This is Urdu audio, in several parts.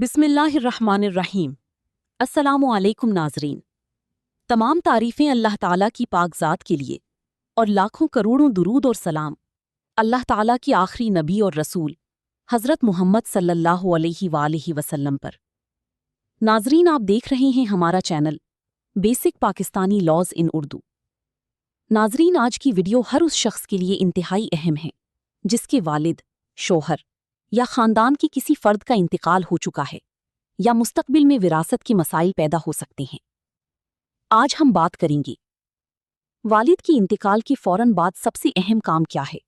بسم اللہ الرحمن الرحیم۔ السلام علیکم ناظرین۔ تمام تعریفیں اللہ تعالیٰ کی پاک ذات کے لیے اور لاکھوں کروڑوں درود اور سلام اللہ تعالیٰ کی آخری نبی اور رسول حضرت محمد صلی اللہ علیہ وآلہ وسلم پر۔ ناظرین، آپ دیکھ رہے ہیں ہمارا چینل بیسک پاکستانی لاز ان اردو۔ ناظرین، آج کی ویڈیو ہر اس شخص کے لیے انتہائی اہم ہے جس کے والد، شوہر یا خاندان کے کسی فرد کا انتقال ہو چکا ہے یا مستقبل میں وراثت کے مسائل پیدا ہو سکتے ہیں۔ آج ہم بات کریں گے والد کی انتقال کے فوراً بعد سب سے اہم کام کیا ہے،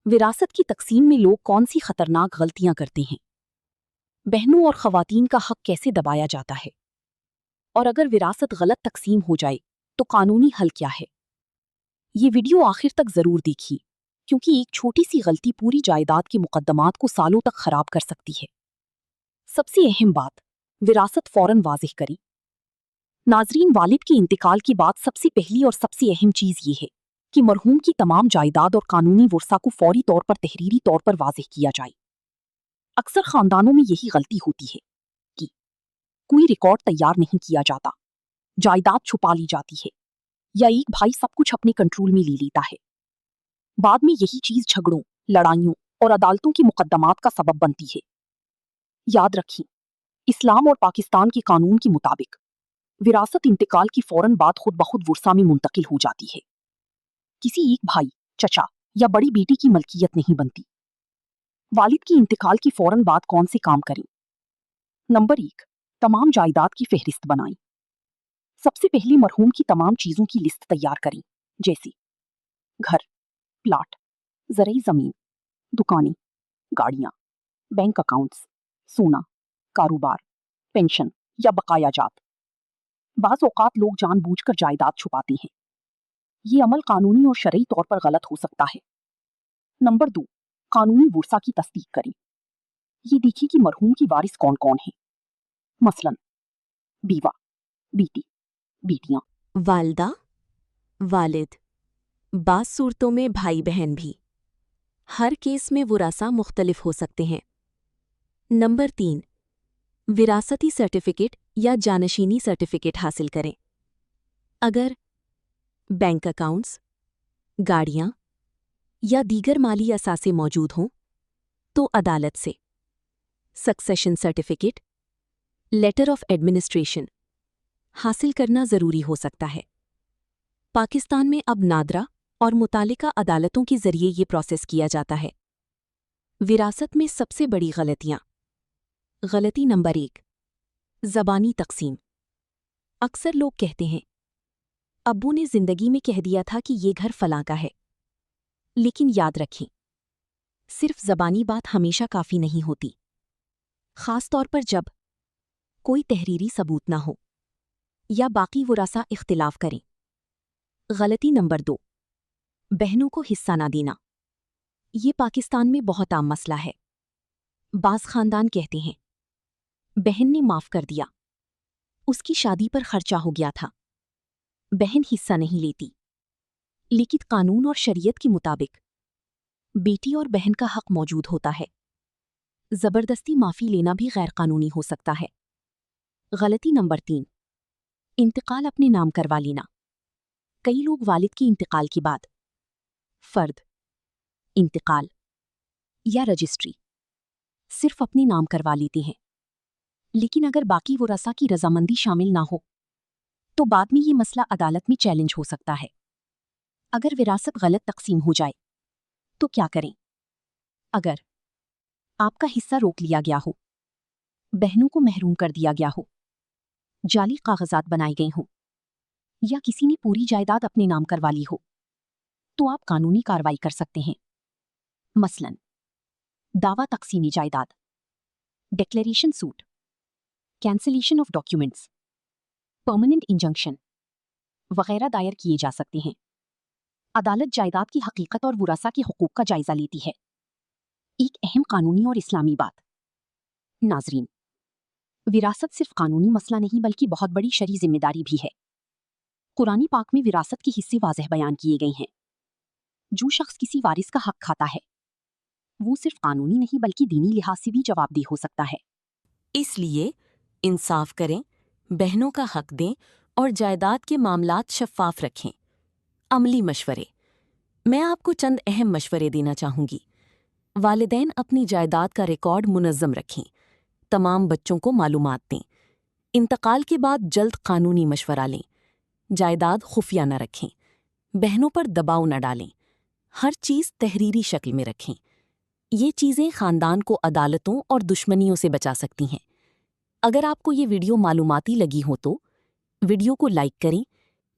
وراثت کی تقسیم میں لوگ کون سی خطرناک غلطیاں کرتے ہیں، بہنوں اور خواتین کا حق کیسے دبایا جاتا ہے، اور اگر وراثت غلط تقسیم ہو جائے تو قانونی حل کیا ہے۔ یہ ویڈیو آخر تک ضرور دیکھیے کیونکہ ایک چھوٹی سی غلطی پوری جائیداد کے مقدمات کو سالوں تک خراب کر سکتی ہے۔ سب سے اہم بات، وراثت فوراً واضح کریں۔ ناظرین، والد کے انتقال کے بعد سب سے پہلی اور سب سے اہم چیز یہ ہے کہ مرحوم کی تمام جائیداد اور قانونی ورثہ کو فوری طور پر تحریری طور پر واضح کیا جائے۔ اکثر خاندانوں میں یہی غلطی ہوتی ہے کہ کوئی ریکارڈ تیار نہیں کیا جاتا، جائیداد چھپا لی جاتی ہے، یا ایک بھائی سب کچھ اپنے کنٹرول میں لے لیتا ہے۔ بعد میں یہی چیز جھگڑوں، لڑائیوں اور عدالتوں کے مقدمات کا سبب بنتی ہے۔ یاد رکھیں، اسلام اور پاکستان کے قانون کے مطابق وراثت انتقال کی فوراً بعد خود بخود ورثہ میں منتقل ہو جاتی ہے، کسی ایک بھائی، چچا یا بڑی بیٹی کی ملکیت نہیں بنتی۔ والد کی انتقال کی فوراً بعد کون سے کام کریں؟ نمبر 1، تمام جائیداد کی فہرست بنائیں۔ سب سے پہلے مرحوم کی تمام چیزوں کی لسٹ تیار کریں، جیسے گھر، پلاٹ، زرعی زمین، دکانیں، گاڑیاں، بینک اکاؤنٹس، سونا، کاروبار، پینشن یا بقایا جات۔ بعض اوقات لوگ جان بوجھ کر جائیداد چھپاتے ہیں۔ یہ عمل قانونی اور شرعی طور پر غلط ہو سکتا ہے۔ نمبر 2، قانونی ورثہ کی تصدیق کریں۔ یہ دیکھیں کہ مرحوم کی وارث کون کون ہیں، مثلا بیوہ، بیٹی، بیٹیاں، والدہ، والد، بعض صورتوں میں بھائی بہن بھی۔ ہر کیس میں وراثہ مختلف ہو سکتے ہیں۔ نمبر 3، وراثتی سرٹیفکیٹ یا جانشینی سرٹیفکیٹ حاصل کریں۔ اگر بینک اکاؤنٹس، گاڑیاں یا دیگر مالی اثاثے موجود ہوں تو عدالت سے succession certificate, letter of administration حاصل کرنا ضروری ہو سکتا ہے۔ پاکستان میں اب نادرہ اور متعلقہ عدالتوں کے ذریعے یہ پروسیس کیا جاتا ہے۔ وراثت میں سب سے بڑی غلطیاں۔ غلطی نمبر 1، زبانی تقسیم۔ اکثر لوگ کہتے ہیں ابو نے زندگی میں کہہ دیا تھا کہ یہ گھر فلاں کا ہے، لیکن یاد رکھیں صرف زبانی بات ہمیشہ کافی نہیں ہوتی، خاص طور پر جب کوئی تحریری ثبوت نہ ہو یا باقی وراثہ اختلاف کریں۔ غلطی نمبر 2، بہنوں کو حصہ نہ دینا۔ یہ پاکستان میں بہت عام مسئلہ ہے۔ بعض خاندان کہتے ہیں بہن نے معاف کر دیا، اس کی شادی پر خرچہ ہو گیا تھا، بہن حصہ نہیں لیتی، لیکن قانون اور شریعت کے مطابق بیٹی اور بہن کا حق موجود ہوتا ہے۔ زبردستی معافی لینا بھی غیر قانونی ہو سکتا ہے۔ غلطی نمبر 3، انتقال اپنے نام کروا لینا۔ کئی لوگ والد کے انتقال کے بعد فرد، انتقال یا رجسٹری صرف اپنے نام کروا لیتے ہیں، لیکن اگر باقی ورثاء کی رضامندی شامل نہ ہو تو بعد میں یہ مسئلہ عدالت میں چیلنج ہو سکتا ہے۔ اگر وراثت غلط تقسیم ہو جائے تو کیا کریں؟ اگر آپ کا حصہ روک لیا گیا ہو، بہنوں کو محروم کر دیا گیا ہو، جعلی کاغذات بنائے گئے ہوں یا کسی نے پوری جائیداد اپنے نام کروا لی ہو تو آپ قانونی کارروائی کر سکتے ہیں، مثلا دعویٰ تقسیمی جائیداد، declaration suit, cancellation of documents, permanent injunction وغیرہ دائر کیے جا سکتے ہیں۔ عدالت جائیداد کی حقیقت اور وراثاء کے حقوق کا جائزہ لیتی ہے۔ ایک اہم قانونی اور اسلامی بات۔ ناظرین، وراثت صرف قانونی مسئلہ نہیں بلکہ بہت بڑی شرعی ذمہ داری بھی ہے۔ قرآن پاک میں وراثت کے حصے واضح بیان کیے گئے ہیں۔ جو شخص کسی وارث کا حق کھاتا ہے وہ صرف قانونی نہیں بلکہ دینی لحاظ سے بھی جواب دہ ہو سکتا ہے۔ اس لیے انصاف کریں، بہنوں کا حق دیں اور جائیداد کے معاملات شفاف رکھیں۔ عملی مشورے۔ میں آپ کو چند اہم مشورے دینا چاہوں گی۔ والدین اپنی جائیداد کا ریکارڈ منظم رکھیں۔ تمام بچوں کو معلومات دیں۔ انتقال کے بعد جلد قانونی مشورہ لیں۔ جائیداد خفیہ نہ رکھیں۔ بہنوں پر دباؤ نہ ڈالیں۔ ہر چیز تحریری شکل میں رکھیں۔ یہ چیزیں خاندان کو عدالتوں اور دشمنیوں سے بچا سکتی ہیں۔ اگر آپ کو یہ ویڈیو معلوماتی لگی ہو تو ویڈیو کو لائک کریں،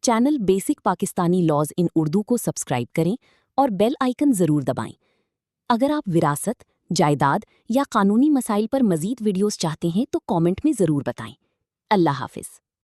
چینل بیسک پاکستانی لاز ان اردو کو سبسکرائب کریں اور بیل آئیکن ضرور دبائیں۔ اگر آپ وراثت، جائیداد یا قانونی مسائل پر مزید ویڈیوز چاہتے ہیں تو کامنٹ میں ضرور بتائیں۔ اللہ حافظ۔